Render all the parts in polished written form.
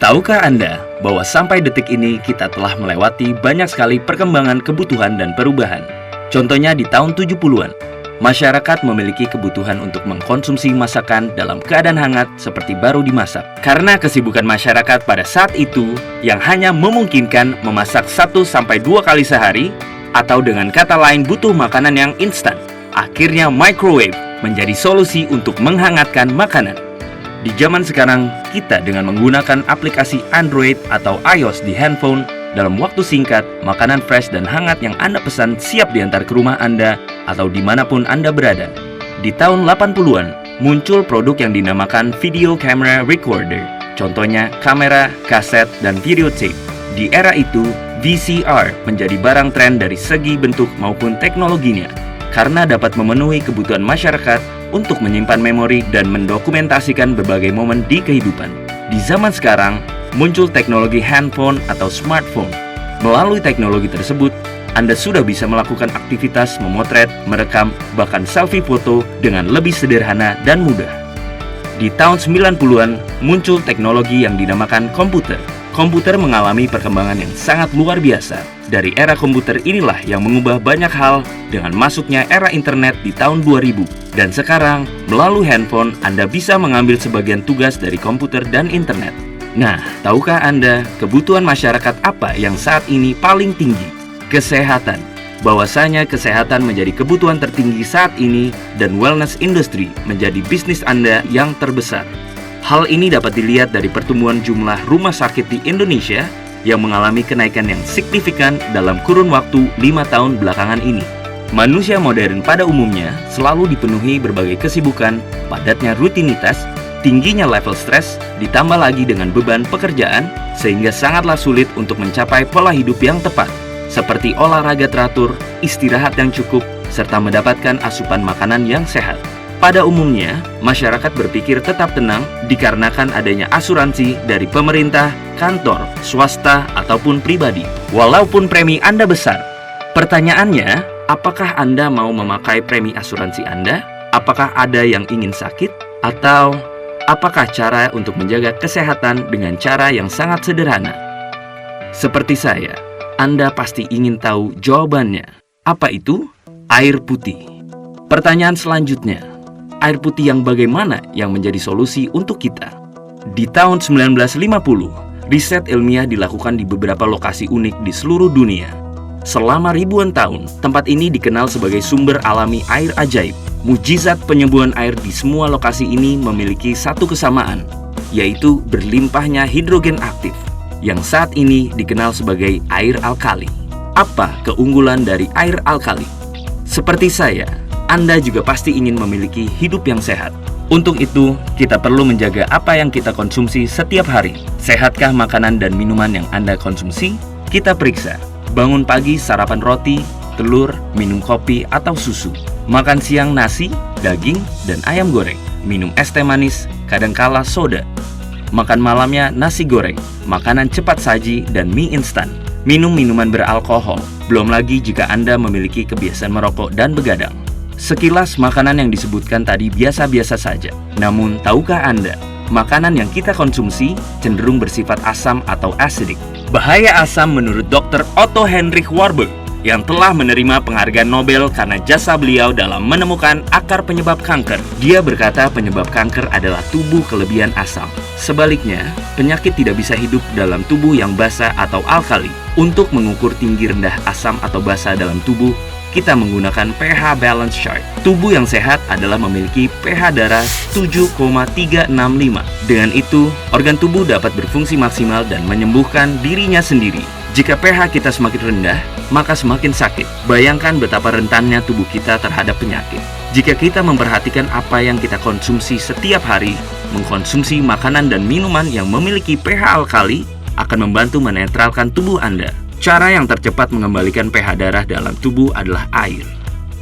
Tahukah Anda bahwa sampai detik ini kita telah melewati banyak sekali perkembangan kebutuhan dan perubahan? Contohnya di tahun 70-an, masyarakat memiliki kebutuhan untuk mengkonsumsi masakan dalam keadaan hangat seperti baru dimasak. Karena kesibukan masyarakat pada saat itu yang hanya memungkinkan memasak 1-2 kali sehari, atau dengan kata lain butuh makanan yang instan. Akhirnya microwave menjadi solusi untuk menghangatkan makanan. Di zaman sekarang, kita dengan menggunakan aplikasi Android atau iOS di handphone, dalam waktu singkat, makanan fresh dan hangat yang Anda pesan siap diantar ke rumah Anda atau dimanapun Anda berada. Di tahun 80-an, muncul produk yang dinamakan Video Camera Recorder. Contohnya kamera, kaset, dan videotape. Di era itu, VCR menjadi barang tren dari segi bentuk maupun teknologinya, karena dapat memenuhi kebutuhan masyarakat untuk menyimpan memori dan mendokumentasikan berbagai momen di kehidupan. Di zaman sekarang, muncul teknologi handphone atau smartphone. Melalui teknologi tersebut, Anda sudah bisa melakukan aktivitas memotret, merekam, bahkan selfie foto dengan lebih sederhana dan mudah. Di tahun 90-an, muncul teknologi yang dinamakan komputer. Komputer mengalami perkembangan yang sangat luar biasa. Dari era komputer inilah yang mengubah banyak hal dengan masuknya era internet di tahun 2000. Dan sekarang, melalui handphone, Anda bisa mengambil sebagian tugas dari komputer dan internet. Nah, tahukah Anda kebutuhan masyarakat apa yang saat ini paling tinggi? Kesehatan. Bahwasanya kesehatan menjadi kebutuhan tertinggi saat ini dan wellness industry menjadi bisnis Anda yang terbesar. Hal ini dapat dilihat dari pertumbuhan jumlah rumah sakit di Indonesia yang mengalami kenaikan yang signifikan dalam kurun waktu 5 tahun belakangan ini. Manusia modern pada umumnya selalu dipenuhi berbagai kesibukan, padatnya rutinitas, tingginya level stres, ditambah lagi dengan beban pekerjaan, sehingga sangatlah sulit untuk mencapai pola hidup yang tepat, seperti olahraga teratur, istirahat yang cukup, serta mendapatkan asupan makanan yang sehat. Pada umumnya, masyarakat berpikir tetap tenang dikarenakan adanya asuransi dari pemerintah, kantor, swasta, ataupun pribadi. Walaupun premi Anda besar, pertanyaannya, apakah Anda mau memakai premi asuransi Anda? Apakah ada yang ingin sakit? Atau apakah cara untuk menjaga kesehatan dengan cara yang sangat sederhana? Seperti saya, Anda pasti ingin tahu jawabannya. Apa itu? Air putih. Pertanyaan selanjutnya, air putih yang bagaimana yang menjadi solusi untuk kita? Di tahun 1950, riset ilmiah dilakukan di beberapa lokasi unik di seluruh dunia. Selama ribuan tahun, tempat ini dikenal sebagai sumber alami air ajaib. Mujizat penyembuhan air di semua lokasi ini memiliki satu kesamaan, yaitu berlimpahnya hidrogen aktif, yang saat ini dikenal sebagai air alkali. Apa keunggulan dari air alkali? Seperti saya, Anda juga pasti ingin memiliki hidup yang sehat. Untuk itu, kita perlu menjaga apa yang kita konsumsi setiap hari. Sehatkah makanan dan minuman yang Anda konsumsi? Kita periksa. Bangun pagi sarapan roti, telur, minum kopi atau susu. Makan siang nasi, daging, dan ayam goreng. Minum es teh manis, kadangkala soda. Makan malamnya nasi goreng, makanan cepat saji, dan mie instan. Minum minuman beralkohol. Belum lagi jika Anda memiliki kebiasaan merokok dan begadang. Sekilas makanan yang disebutkan tadi biasa-biasa saja. Namun, tahukah Anda, makanan yang kita konsumsi cenderung bersifat asam atau acidic. Bahaya asam menurut Dr. Otto Heinrich Warburg yang telah menerima penghargaan Nobel karena jasa beliau dalam menemukan akar penyebab kanker. Dia berkata penyebab kanker adalah tubuh kelebihan asam. Sebaliknya, penyakit tidak bisa hidup dalam tubuh yang basa atau alkali. Untuk mengukur tinggi rendah asam atau basa dalam tubuh, kita menggunakan pH balance chart. Tubuh yang sehat adalah memiliki pH darah 7,365. Dengan itu, organ tubuh dapat berfungsi maksimal dan menyembuhkan dirinya sendiri. Jika pH kita semakin rendah, maka semakin sakit. Bayangkan betapa rentannya tubuh kita terhadap penyakit. Jika kita memperhatikan apa yang kita konsumsi setiap hari, mengkonsumsi makanan dan minuman yang memiliki pH alkali akan membantu menetralkan tubuh Anda. Cara yang tercepat mengembalikan pH darah dalam tubuh adalah air.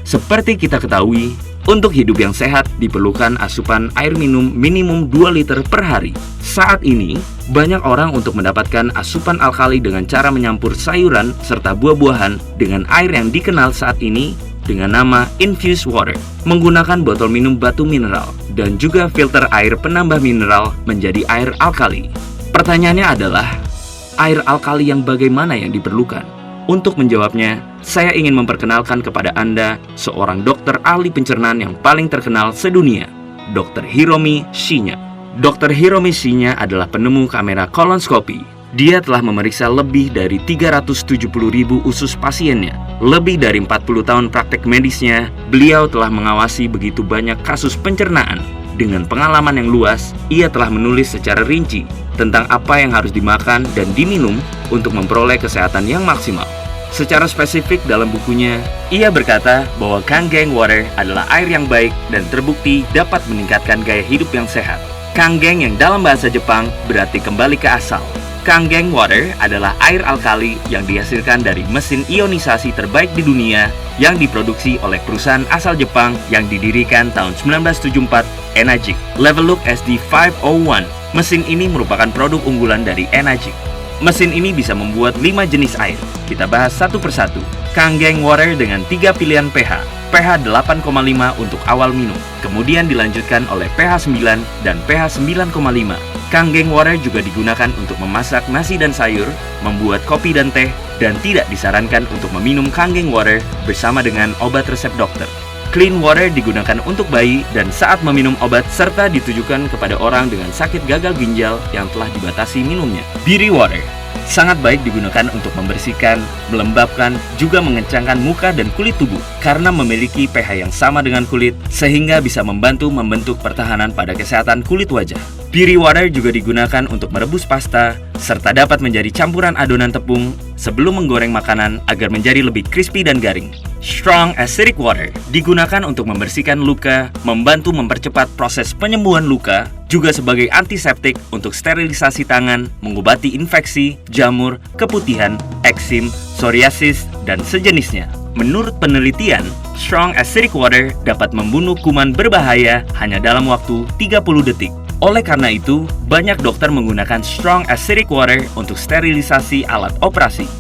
Seperti kita ketahui, untuk hidup yang sehat diperlukan asupan air minum minimum 2 liter per hari. Saat ini, banyak orang untuk mendapatkan asupan alkali dengan cara menyampur sayuran serta buah-buahan dengan air yang dikenal saat ini dengan nama infused water, menggunakan botol minum batu mineral, dan juga filter air penambah mineral menjadi air alkali. Pertanyaannya adalah, air alkali yang bagaimana yang diperlukan? Untuk menjawabnya, saya ingin memperkenalkan kepada Anda seorang dokter ahli pencernaan yang paling terkenal sedunia, Dr. Hiromi Shinya. Dr. Hiromi Shinya adalah penemu kamera kolonoskopi. Dia telah memeriksa lebih dari 370.000 usus pasiennya. Lebih dari 40 tahun praktek medisnya, beliau telah mengawasi begitu banyak kasus pencernaan. Dengan pengalaman yang luas, ia telah menulis secara rinci tentang apa yang harus dimakan dan diminum untuk memperoleh kesehatan yang maksimal. Secara spesifik dalam bukunya, ia berkata bahwa Kangen Water adalah air yang baik dan terbukti dapat meningkatkan gaya hidup yang sehat. Kangen yang dalam bahasa Jepang berarti kembali ke asal. Kangen Water adalah air alkali yang dihasilkan dari mesin ionisasi terbaik di dunia yang diproduksi oleh perusahaan asal Jepang yang didirikan tahun 1974, Enagic. Level Look SD501. Mesin ini merupakan produk unggulan dari Enagic. Mesin ini bisa membuat 5 jenis air. Kita bahas satu persatu. Kangen Water dengan 3 pilihan pH. pH 8,5 untuk awal minum, kemudian dilanjutkan oleh pH 9 dan pH 9,5. Kangen Water juga digunakan untuk memasak nasi dan sayur, membuat kopi dan teh, dan tidak disarankan untuk meminum Kangen Water bersama dengan obat resep dokter. Clean Water digunakan untuk bayi dan saat meminum obat serta ditujukan kepada orang dengan sakit gagal ginjal yang telah dibatasi minumnya. Beauty Water sangat baik digunakan untuk membersihkan, melembabkan, juga mengencangkan muka dan kulit tubuh karena memiliki pH yang sama dengan kulit sehingga bisa membantu membentuk pertahanan pada kesehatan kulit wajah. Beauty Water juga digunakan untuk merebus pasta serta dapat menjadi campuran adonan tepung sebelum menggoreng makanan agar menjadi lebih crispy dan garing. Strong Acidic Water digunakan untuk membersihkan luka, membantu mempercepat proses penyembuhan luka, juga sebagai antiseptik untuk sterilisasi tangan, mengobati infeksi, jamur, keputihan, eksim, psoriasis, dan sejenisnya. Menurut penelitian, Strong Acidic Water dapat membunuh kuman berbahaya hanya dalam waktu 30 detik. Oleh karena itu, banyak dokter menggunakan Strong Acidic Water untuk sterilisasi alat operasi.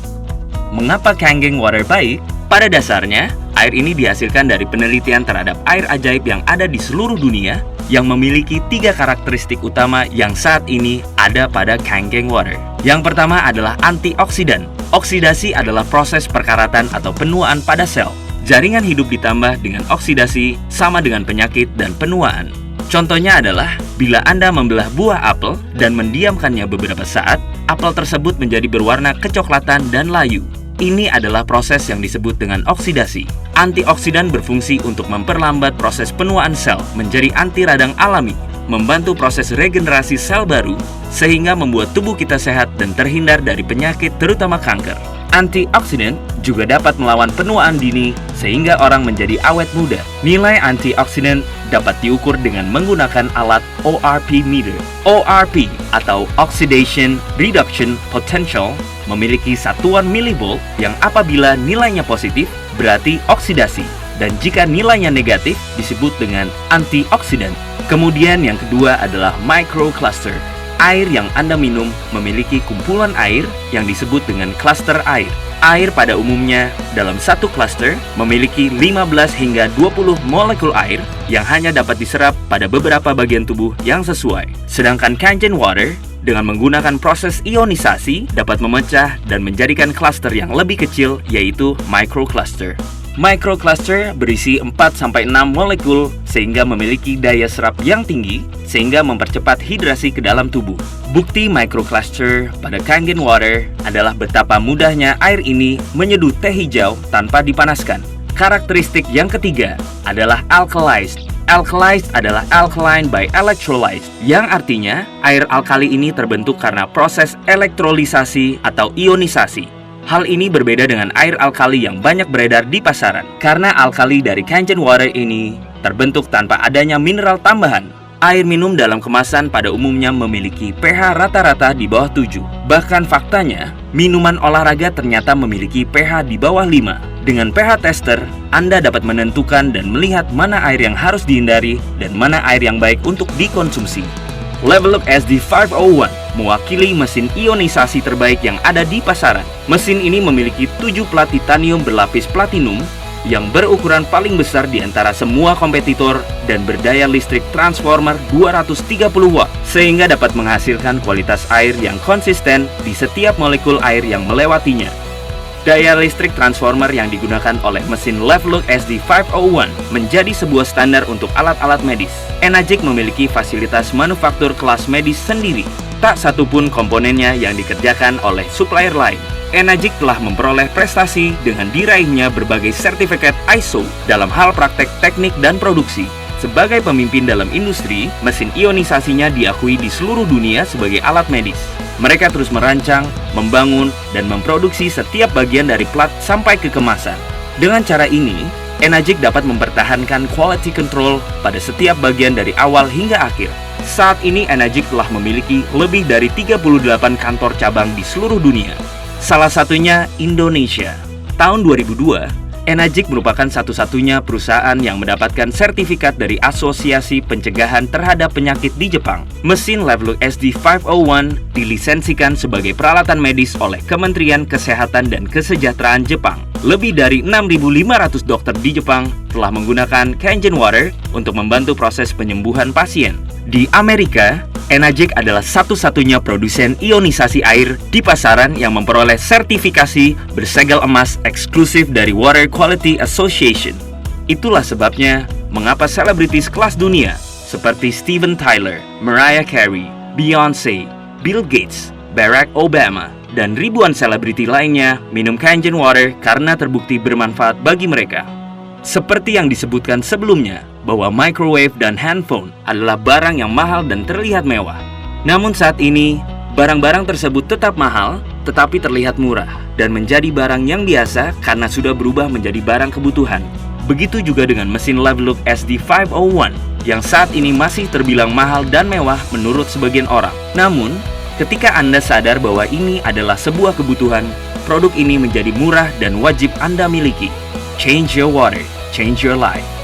Mengapa Kangen Water baik? Pada dasarnya, air ini dihasilkan dari penelitian terhadap air ajaib yang ada di seluruh dunia yang memiliki 3 karakteristik utama yang saat ini ada pada Kangen Water. Yang pertama adalah antioksidan. Oksidasi adalah proses perkaratan atau penuaan pada sel. Jaringan hidup ditambah dengan oksidasi sama dengan penyakit dan penuaan. Contohnya adalah, bila Anda membelah buah apel dan mendiamkannya beberapa saat, apel tersebut menjadi berwarna kecoklatan dan layu. Ini adalah proses yang disebut dengan oksidasi. Antioksidan berfungsi untuk memperlambat proses penuaan sel menjadi anti radang alami, membantu proses regenerasi sel baru, sehingga membuat tubuh kita sehat dan terhindar dari penyakit terutama kanker. Antioksidan juga dapat melawan penuaan dini sehingga orang menjadi awet muda. Nilai antioksidan dapat diukur dengan menggunakan alat ORP meter. ORP atau Oxidation Reduction Potential memiliki satuan milivolt yang apabila nilainya positif berarti oksidasi dan jika nilainya negatif disebut dengan antioksidan. Kemudian yang kedua adalah microcluster. Air yang Anda minum memiliki kumpulan air yang disebut dengan klaster air. Air pada umumnya dalam satu klaster memiliki 15 hingga 20 molekul air yang hanya dapat diserap pada beberapa bagian tubuh yang sesuai. Sedangkan Kangen Water dengan menggunakan proses ionisasi dapat memecah dan menjadikan klaster yang lebih kecil yaitu microcluster. Microcluster berisi 4-6 molekul sehingga memiliki daya serap yang tinggi sehingga mempercepat hidrasi ke dalam tubuh. Bukti microcluster pada Kangen Water adalah betapa mudahnya air ini menyeduh teh hijau tanpa dipanaskan. Karakteristik yang ketiga adalah alkalized. Alkalized adalah alkaline by electrolyte, yang artinya air alkali ini terbentuk karena proses elektrolisasi atau ionisasi. Hal ini berbeda dengan air alkali yang banyak beredar di pasaran, karena alkali dari Kangen Water ini terbentuk tanpa adanya mineral tambahan. Air minum dalam kemasan pada umumnya memiliki pH rata-rata di bawah 7. Bahkan faktanya, minuman olahraga ternyata memiliki pH di bawah 5. Dengan pH tester, Anda dapat menentukan dan melihat mana air yang harus dihindari dan mana air yang baik untuk dikonsumsi. Level Look SD501 mewakili mesin ionisasi terbaik yang ada di pasaran. Mesin ini memiliki 7 plat titanium berlapis platinum yang berukuran paling besar di antara semua kompetitor dan berdaya listrik transformer 230 watt, sehingga dapat menghasilkan kualitas air yang konsisten di setiap molekul air yang melewatinya. Daya listrik transformer yang digunakan oleh mesin Leveluk SD501 menjadi sebuah standar untuk alat-alat medis. Enagic memiliki fasilitas manufaktur kelas medis sendiri. Tak satupun komponennya yang dikerjakan oleh supplier lain. Enagic telah memperoleh prestasi dengan diraihnya berbagai sertifikat ISO dalam hal praktek teknik dan produksi. Sebagai pemimpin dalam industri, mesin ionisasinya diakui di seluruh dunia sebagai alat medis. Mereka terus merancang, membangun, dan memproduksi setiap bagian dari plat sampai ke kemasan. Dengan cara ini, Enagic dapat mempertahankan quality control pada setiap bagian dari awal hingga akhir. Saat ini Enagic telah memiliki lebih dari 38 kantor cabang di seluruh dunia. Salah satunya Indonesia. Tahun 2002, Enagic merupakan satu-satunya perusahaan yang mendapatkan sertifikat dari Asosiasi Pencegahan Terhadap Penyakit di Jepang. Mesin Leveluk SD501 dilisensikan sebagai peralatan medis oleh Kementerian Kesehatan dan Kesejahteraan Jepang. Lebih dari 6.500 dokter di Jepang telah menggunakan Kangen Water untuk membantu proses penyembuhan pasien. Di Amerika, Enagic adalah satu-satunya produsen ionisasi air di pasaran yang memperoleh sertifikasi bersegel emas eksklusif dari Water Quality Association. Itulah sebabnya mengapa selebritis kelas dunia seperti Steven Tyler, Mariah Carey, Beyoncé, Bill Gates, Barack Obama, dan ribuan selebriti lainnya minum Kangen Water karena terbukti bermanfaat bagi mereka. Seperti yang disebutkan sebelumnya, bahwa microwave dan handphone adalah barang yang mahal dan terlihat mewah. Namun saat ini, barang-barang tersebut tetap mahal, tetapi terlihat murah, dan menjadi barang yang biasa karena sudah berubah menjadi barang kebutuhan. Begitu juga dengan mesin Leveluk SD501, yang saat ini masih terbilang mahal dan mewah menurut sebagian orang. Namun, ketika Anda sadar bahwa ini adalah sebuah kebutuhan, produk ini menjadi murah dan wajib Anda miliki. Change your water, change your life.